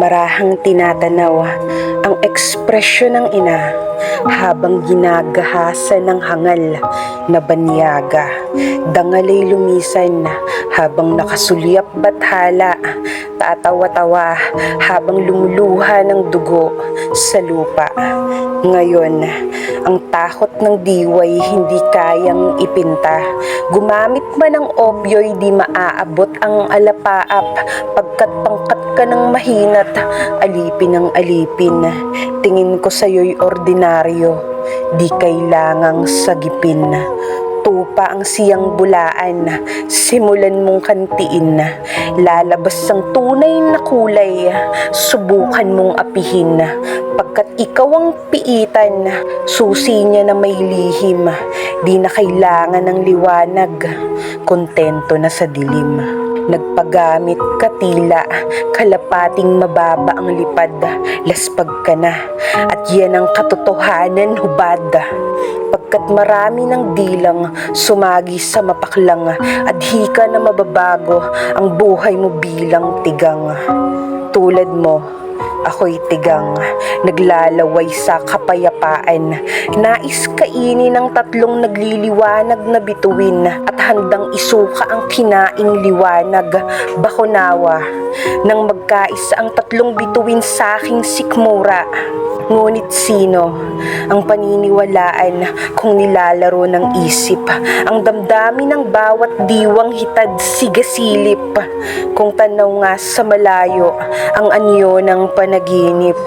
Marahang tinatanaw ang ekspresyon ng ina habang ginagahasan ng hangal na banyaga. Dangalay lumisan habang nakasulyap bathala, tatawa-tawa habang lumuluha ng dugo sa lupa. Ngayon, ang takot ng diway hindi kayang ipinta. Gumamit man ng opyo'y di maaabot ang alapaap. Pagkat pangkat ka ng mahinat, alipin ang alipin. Tingin ko sa'yo'y ordinaryo, di kailangang sagipin. Tupa ang siyang bulaan, simulan mong kantiin. Lalabas ang tunay na kulay, subukan mong apihin. Pagkat ikaw ang piitan, susi niya na may lihim. Di na kailangan ng liwanag, kontento na sa dilim. Nagpagamit ka tila, kalapating mababa ang lipad, laspag ka na, at yan ang katotohanan hubad. Pagkat marami ng dilang, sumagi sa mapaklang, adhika na mababago ang buhay mo bilang tigang. Tulad mo, ako'y tigang, naglalaway sa kapayapaan. Nais kainin ng tatlong nagliliwanag na bituin at handang isuka ang kinaing liwanag. Bakunawa, nang magkaisa ang tatlong bituin sa aking sikmura. Ngunit sino ang paniniwalaan kung nilalaro ng isip ang damdamin ng bawat diwang hitad sigasilip? Kung tanaw nga sa malayo ang anyo ng panaginip,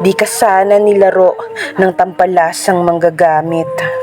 di ka sana nilaro ng tampalasang manggagamit.